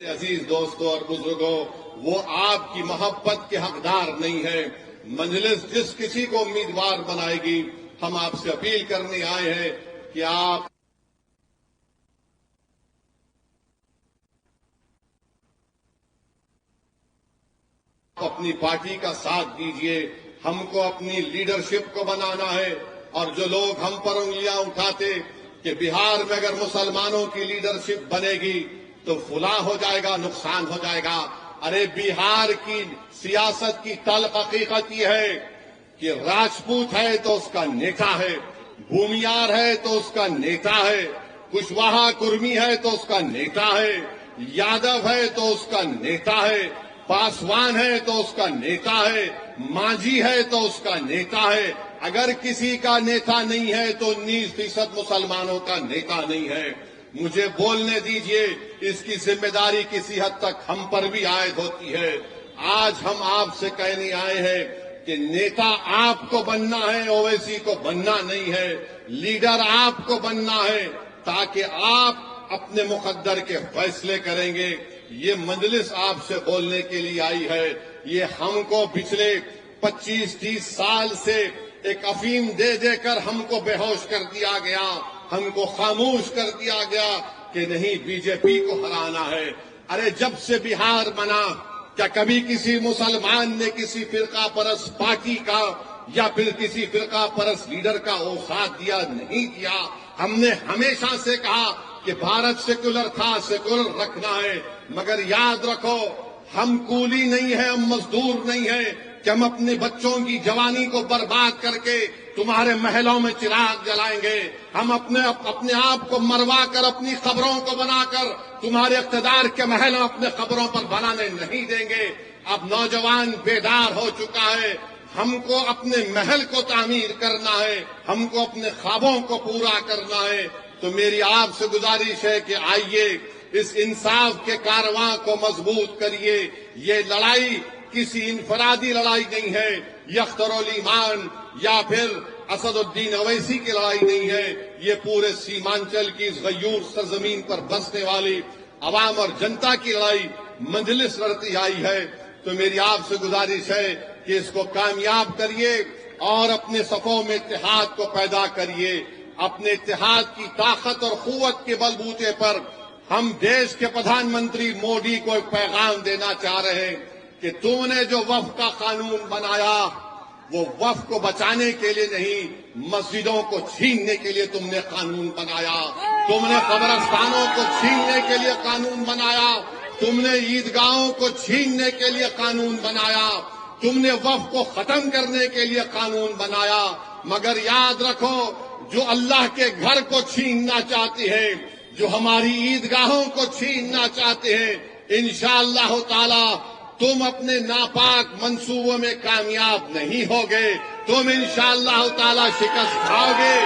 عزیز دوستوں اور بزرگوں، وہ آپ کی محبت کے حقدار نہیں ہے۔ مجلس جس کسی کو امیدوار بنائے گی، ہم آپ سے اپیل کرنے آئے ہیں کہ آپ اپنی پارٹی کا ساتھ دیجئے۔ ہم کو اپنی لیڈرشپ کو بنانا ہے، اور جو لوگ ہم پر انگلیاں اٹھاتے کہ بہار میں اگر مسلمانوں کی لیڈرشپ بنے گی تو فلاں ہو جائے گا، نقصان ہو جائے گا۔ ارے بہار کی سیاست کی تلخ حقیقت یہ ہے کہ راجپوت ہے تو اس کا نیتا ہے، بھومیار ہے تو اس کا نیتا ہے، کشواہا کرمی ہے تو اس کا نیتا ہے، یادو ہے تو اس کا نیتا ہے، پاسوان ہے تو اس کا نیتا ہے، مانجھی ہے تو اس کا نیتا ہے۔ اگر کسی کا نیتا نہیں ہے تو 19% مسلمانوں کا نیتا نہیں ہے۔ مجھے بولنے دیجئے، اس کی ذمہ داری کسی حد تک ہم پر بھی عائد ہوتی ہے۔ آج ہم آپ سے کہنے آئے ہیں کہ نیتا آپ کو بننا ہے، اویسی کو بننا نہیں ہے۔ لیڈر آپ کو بننا ہے تاکہ آپ اپنے مقدر کے فیصلے کریں گے۔ یہ مجلس آپ سے بولنے کے لیے آئی ہے۔ یہ ہم کو پچھلے 25-30 سال سے ایک افیم دے دے کر ہم کو بے ہوش کر دیا گیا، ہم کو خاموش کر دیا گیا کہ نہیں بی جے پی کو ہرانا ہے۔ ارے جب سے بہار بنا، کیا کبھی کسی مسلمان نے کسی فرقہ پرست پارٹی کا یا پھر کسی فرقہ پرست لیڈر کا وہ ساتھ دیا؟ نہیں دیا۔ ہم نے ہمیشہ سے کہا کہ بھارت سیکولر تھا، سیکولر رکھنا ہے، مگر یاد رکھو ہم کولی نہیں ہیں، ہم مزدور نہیں ہیں کہ ہم اپنے بچوں کی جوانی کو برباد کر کے تمہارے محلوں میں چراغ جلائیں گے۔ ہم اپنے آپ کو مروا کر، اپنی قبروں کو بنا کر تمہارے اقتدار کے محل ہم اپنے قبروں پر بنانے نہیں دیں گے۔ اب نوجوان بیدار ہو چکا ہے، ہم کو اپنے محل کو تعمیر کرنا ہے، ہم کو اپنے خوابوں کو پورا کرنا ہے۔ تو میری آپ سے گزارش ہے کہ آئیے اس انصاف کے کارواں کو مضبوط کریے۔ یہ لڑائی کسی انفرادی لڑائی نہیں ہے، یہ اختر الایمان یا پھر اسد الدین اویسی کی لڑائی نہیں ہے، یہ پورے سیمانچل کی اس غیور سرزمین پر بسنے والی عوام اور جنتا کی لڑائی مجلس لڑتی آئی ہے۔ تو میری آپ سے گزارش ہے کہ اس کو کامیاب کریے اور اپنے صفوں میں اتحاد کو پیدا کریے۔ اپنے اتحاد کی طاقت اور قوت کے بل بوتے پر ہم دیش کے پردھان منتری مودی کو ایک پیغام دینا چاہ رہے ہیں کہ تم نے جو وقف کا قانون بنایا وہ وقف کو بچانے کے لیے نہیں، مسجدوں کو چھیننے کے لیے تم نے قانون بنایا۔ تم نے قبرستانوں کو چھیننے کے لیے قانون بنایا، تم نے عیدگاہوں کو چھیننے کے لیے قانون بنایا، تم نے وقف کو ختم کرنے کے لیے قانون بنایا۔ مگر یاد رکھو، جو اللہ کے گھر کو چھیننا چاہتے ہیں، جو ہماری عیدگاہوں کو چھیننا چاہتے ہیں، انشاءاللہ تعالی تم اپنے ناپاک منصوبوں میں کامیاب نہیں ہوگے، تم انشاءاللہ تعالی شکست کھاؤ گے۔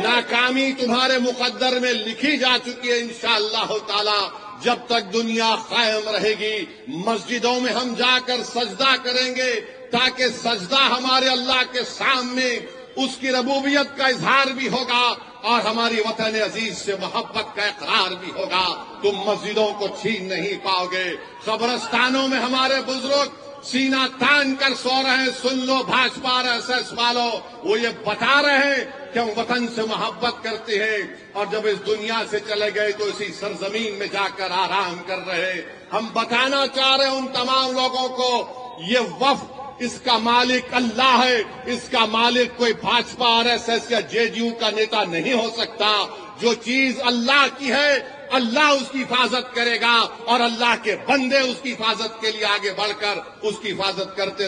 ناکامی تمہارے مقدر میں لکھی جا چکی ہے انشاءاللہ تعالی۔ جب تک دنیا قائم رہے گی، مسجدوں میں ہم جا کر سجدہ کریں گے تاکہ سجدہ ہمارے اللہ کے سامنے اس کی ربوبیت کا اظہار بھی ہوگا اور ہماری وطن عزیز سے محبت کا اقرار بھی ہوگا۔ تم مسجدوں کو چھین نہیں پاؤ گے۔ قبرستانوں میں ہمارے بزرگ سینہ تان کر سو رہے ہیں۔ سن لو بھاجپا اور ایس ایس والوں، وہ یہ بتا رہے ہیں کہ ہم وطن سے محبت کرتے ہیں، اور جب اس دنیا سے چلے گئے تو اسی سرزمین میں جا کر آرام کر رہے ہیں۔ ہم بتانا چاہ رہے ہیں ان تمام لوگوں کو، یہ وقف اس کا مالک اللہ ہے، اس کا مالک کوئی بھاجپا اور ایس ایس یا جے ڈی یو کا نیتا نہیں ہو سکتا۔ جو چیز اللہ کی ہے، اللہ اس کی حفاظت کرے گا، اور اللہ کے بندے اس کی حفاظت کے لیے آگے بڑھ کر اس کی حفاظت کرتے رہے۔